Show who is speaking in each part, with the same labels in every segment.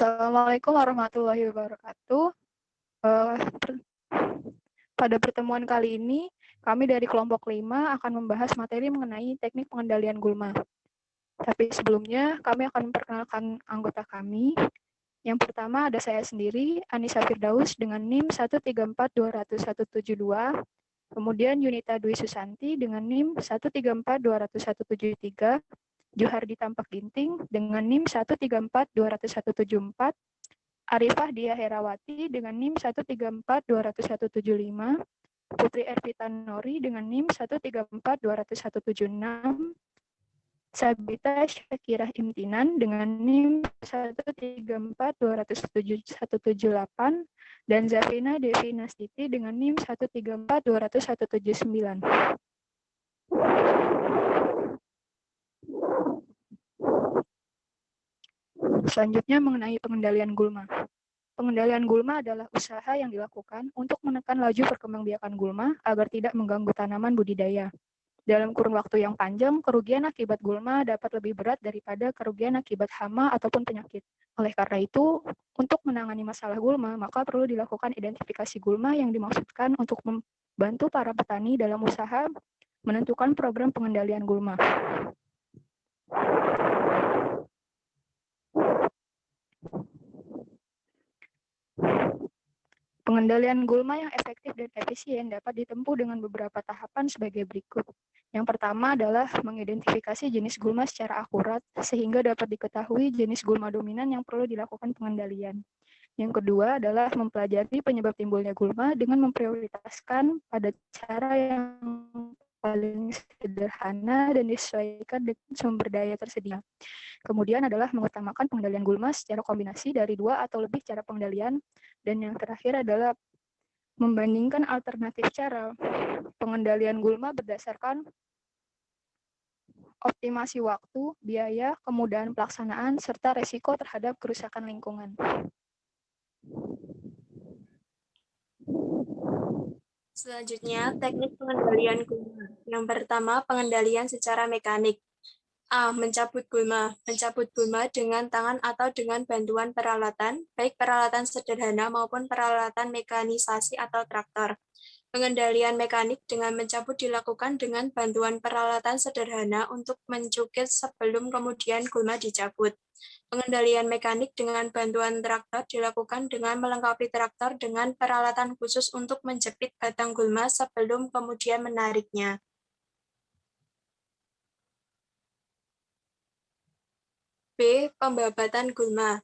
Speaker 1: Assalamualaikum warahmatullahi wabarakatuh. Pada pertemuan kali ini, kami dari kelompok 5 akan membahas materi mengenai teknik pengendalian gulma. Tapi sebelumnya, kami akan memperkenalkan anggota kami. Yang pertama ada saya sendiri, Anissa Firdaus dengan NIM 134200172. Kemudian Yunita Dwi Susanti dengan NIM 134200173. Juhardi Tampak Ginting dengan NIM 134200174. Arifah Dia Herawati dengan NIM 134200175. Putri Ervita Nori dengan NIM 134200176. Sabita Syakirah Imtinan dengan NIM 134200178 dan Zafina Devi Nastiti dengan NIM 1342179. Selanjutnya mengenai pengendalian gulma. Pengendalian gulma adalah usaha yang dilakukan untuk menekan laju perkembangbiakan gulma agar tidak mengganggu tanaman budidaya. Dalam kurun waktu yang panjang, kerugian akibat gulma dapat lebih berat daripada kerugian akibat hama ataupun penyakit. Oleh karena itu, untuk menangani masalah gulma, maka perlu dilakukan identifikasi gulma yang dimaksudkan untuk membantu para petani dalam usaha menentukan program pengendalian gulma. Pengendalian gulma yang efektif dan efisien dapat ditempuh dengan beberapa tahapan sebagai berikut. Yang pertama adalah mengidentifikasi jenis gulma secara akurat, sehingga dapat diketahui jenis gulma dominan yang perlu dilakukan pengendalian. Yang kedua adalah mempelajari penyebab timbulnya gulma dengan memprioritaskan pada cara yang paling sederhana dan disesuaikan dengan sumber daya tersedia. Kemudian adalah mengutamakan pengendalian gulma secara kombinasi dari 2 atau lebih cara pengendalian. Dan yang terakhir adalah membandingkan alternatif cara pengendalian gulma berdasarkan optimasi waktu, biaya, kemudahan pelaksanaan, serta resiko terhadap kerusakan lingkungan.
Speaker 2: Selanjutnya, teknik pengendalian gulma. Yang pertama, pengendalian secara mekanik. A. Mencabut gulma. Mencabut gulma dengan tangan atau dengan bantuan peralatan, baik peralatan sederhana maupun peralatan mekanisasi atau traktor. Pengendalian mekanik dengan mencabut dilakukan dengan bantuan peralatan sederhana untuk mencukir sebelum kemudian gulma dicabut. Pengendalian mekanik dengan bantuan traktor dilakukan dengan melengkapi traktor dengan peralatan khusus untuk menjepit batang gulma sebelum kemudian menariknya. B. Pembabatan gulma.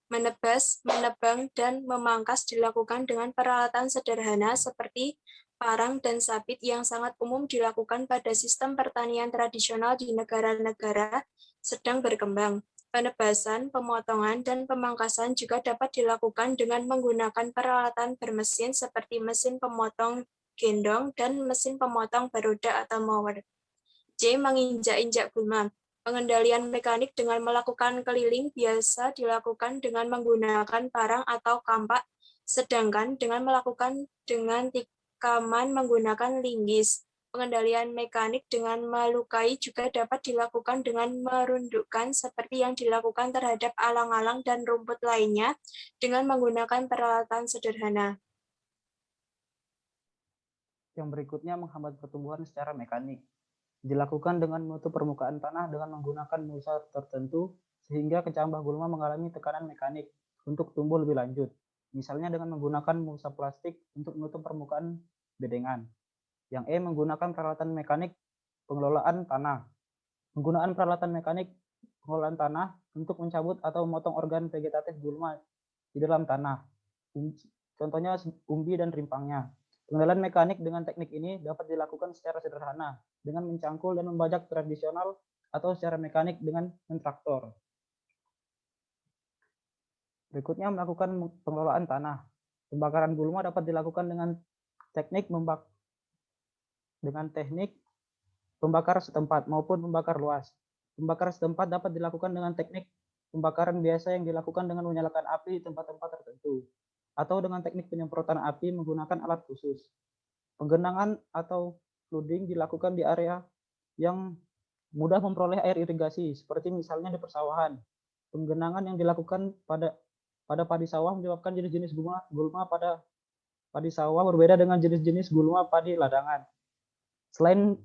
Speaker 2: Menebas, menebang, dan memangkas dilakukan dengan peralatan sederhana seperti parang dan sabit yang sangat umum dilakukan pada sistem pertanian tradisional di negara-negara sedang berkembang. Penebasan, pemotongan, dan pemangkasan juga dapat dilakukan dengan menggunakan peralatan bermesin seperti mesin pemotong gendong dan mesin pemotong beroda atau mower. C. Menginjak-injak gulma. Pengendalian mekanik dengan melakukan keliling biasa dilakukan dengan menggunakan parang atau kampak, sedangkan dengan melakukan dengan tikaman menggunakan linggis. Pengendalian mekanik dengan melukai juga dapat dilakukan dengan merundukkan seperti yang dilakukan terhadap alang-alang dan rumput lainnya dengan menggunakan peralatan sederhana.
Speaker 3: Yang berikutnya menghambat pertumbuhan secara mekanik. Dilakukan dengan menutup permukaan tanah dengan menggunakan mulsa tertentu sehingga kecambah gulma mengalami tekanan mekanik untuk tumbuh lebih lanjut. Misalnya dengan menggunakan mulsa plastik untuk menutup permukaan bedengan. Yang E. Menggunakan peralatan mekanik pengelolaan tanah. Penggunaan peralatan mekanik pengelolaan tanah untuk mencabut atau memotong organ vegetatif gulma di dalam tanah. Contohnya umbi dan rimpangnya. Pengendalian mekanik dengan teknik ini dapat dilakukan secara sederhana dengan mencangkul dan membajak tradisional atau secara mekanik dengan mentraktor. Berikutnya melakukan pengelolaan tanah. Pembakaran gulma dapat dilakukan dengan teknik pembakar setempat maupun pembakar luas. Pembakar setempat dapat dilakukan dengan teknik pembakaran biasa yang dilakukan dengan menyalakan api di tempat-tempat tertentu, atau dengan teknik penyemprotan api menggunakan alat khusus. Penggenangan atau flooding dilakukan di area yang mudah memperoleh air irigasi, seperti misalnya di persawahan. Penggenangan yang dilakukan pada pada padi sawah menyebabkan jenis-jenis gulma pada padi sawah berbeda dengan jenis-jenis gulma padi ladangan. Selain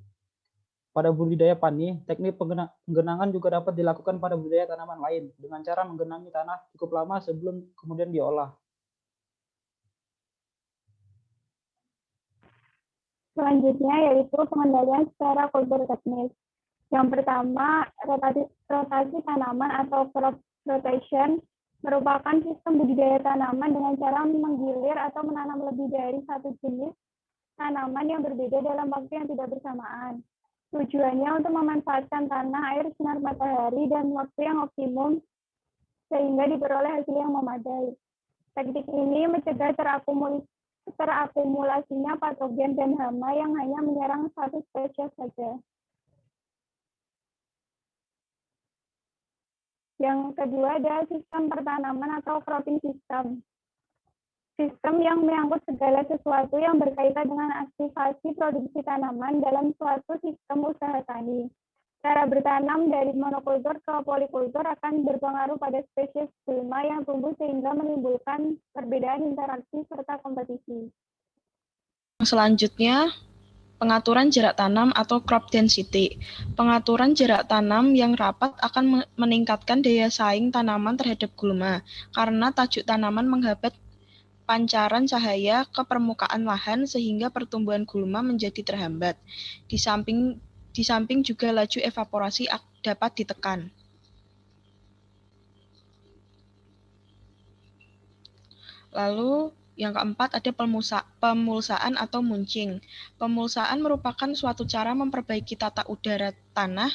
Speaker 3: pada budidaya padi, teknik penggenangan juga dapat dilakukan pada budidaya tanaman lain dengan cara menggenangi tanah cukup lama sebelum kemudian diolah.
Speaker 4: Selanjutnya yaitu pengendalian secara kultur teknis. Yang pertama, rotasi tanaman atau crop rotation merupakan sistem budidaya tanaman dengan cara menggilir atau menanam lebih dari satu jenis tanaman yang berbeda dalam waktu yang tidak bersamaan. Tujuannya untuk memanfaatkan tanah, air, sinar matahari, dan waktu yang optimum sehingga diperoleh hasil yang memadai. Teknik ini mencegah terakumulasinya patogen dan hama yang hanya menyerang satu spesies saja. Yang kedua adalah sistem pertanaman atau cropping system. Sistem yang menyangkut segala sesuatu yang berkaitan dengan aktivasi produksi tanaman dalam suatu sistem usaha tani. Cara bertanam dari monokultur ke polikultur akan berpengaruh pada spesies gulma yang tumbuh sehingga menimbulkan perbedaan interaksi serta kompetisi.
Speaker 5: Selanjutnya, pengaturan jarak tanam atau crop density. Pengaturan jarak tanam yang rapat akan meningkatkan daya saing tanaman terhadap gulma karena tajuk tanaman menghambat pancaran cahaya ke permukaan lahan sehingga pertumbuhan gulma menjadi terhambat. Di samping juga laju evaporasi dapat ditekan. Lalu yang keempat ada pemulsaan atau mulching. Pemulsaan merupakan suatu cara memperbaiki tata udara tanah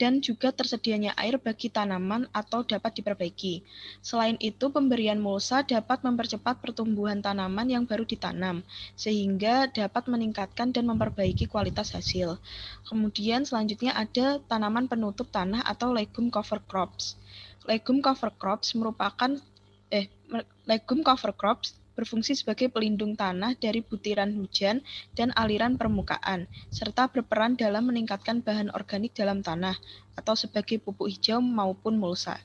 Speaker 5: dan juga tersedianya air bagi tanaman atau dapat diperbaiki. Selain itu, pemberian mulsa dapat mempercepat pertumbuhan tanaman yang baru ditanam, sehingga dapat meningkatkan dan memperbaiki kualitas hasil. Kemudian selanjutnya ada tanaman penutup tanah atau legume cover crops. Legume cover crops berfungsi sebagai pelindung tanah dari butiran hujan dan aliran permukaan, serta berperan dalam meningkatkan bahan organik dalam tanah, atau sebagai pupuk hijau maupun mulsa.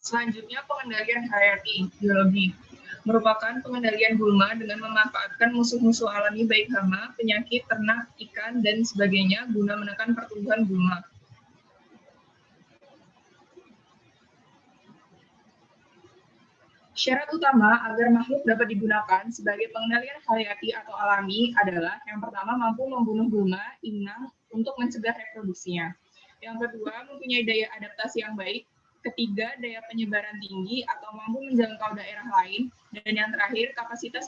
Speaker 6: Selanjutnya, pengendalian hayati, biologi, merupakan pengendalian gulma dengan memanfaatkan musuh-musuh alami baik hama, penyakit, ternak, ikan, dan sebagainya guna menekan pertumbuhan gulma. Syarat utama agar makhluk dapat digunakan sebagai pengendalian hayati atau alami adalah yang pertama mampu membunuh gulma, inang untuk mencegah reproduksinya. Yang kedua mempunyai daya adaptasi yang baik. Ketiga daya penyebaran tinggi atau mampu menjangkau daerah lain. Dan yang terakhir kapasitas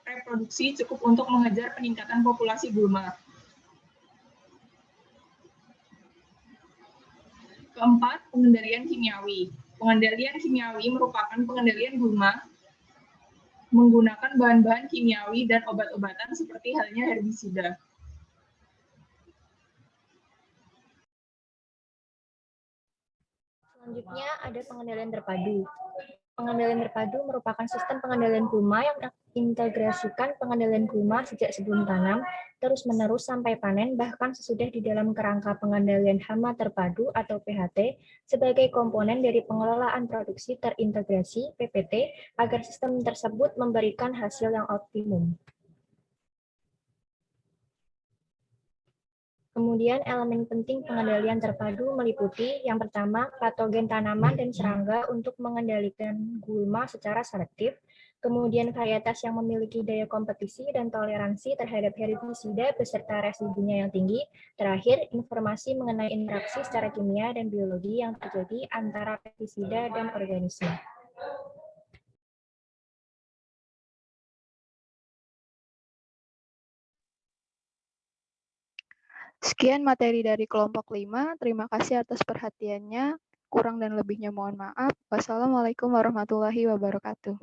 Speaker 6: reproduksi cukup untuk mengejar peningkatan populasi gulma. Keempat, pengendalian kimiawi. Pengendalian kimiawi merupakan pengendalian gulma menggunakan bahan-bahan kimiawi dan obat-obatan seperti halnya herbisida.
Speaker 7: Selanjutnya ada pengendalian terpadu. Pengendalian terpadu merupakan sistem pengendalian gulma yang mengintegrasikan pengendalian gulma sejak sebelum tanam, terus-menerus sampai panen, bahkan sesudah di dalam kerangka pengendalian hama terpadu atau PHT sebagai komponen dari pengelolaan produksi terintegrasi PPT agar sistem tersebut memberikan hasil yang optimum. Kemudian elemen penting pengendalian terpadu meliputi yang pertama patogen tanaman dan serangga untuk mengendalikan gulma secara selektif, kemudian varietas yang memiliki daya kompetisi dan toleransi terhadap herbisida beserta residunya yang tinggi, terakhir informasi mengenai interaksi secara kimia dan biologi yang terjadi antara pestisida dan organisme.
Speaker 1: Sekian materi dari kelompok 5. Terima kasih atas perhatiannya. Kurang dan lebihnya mohon maaf. Wassalamualaikum warahmatullahi wabarakatuh.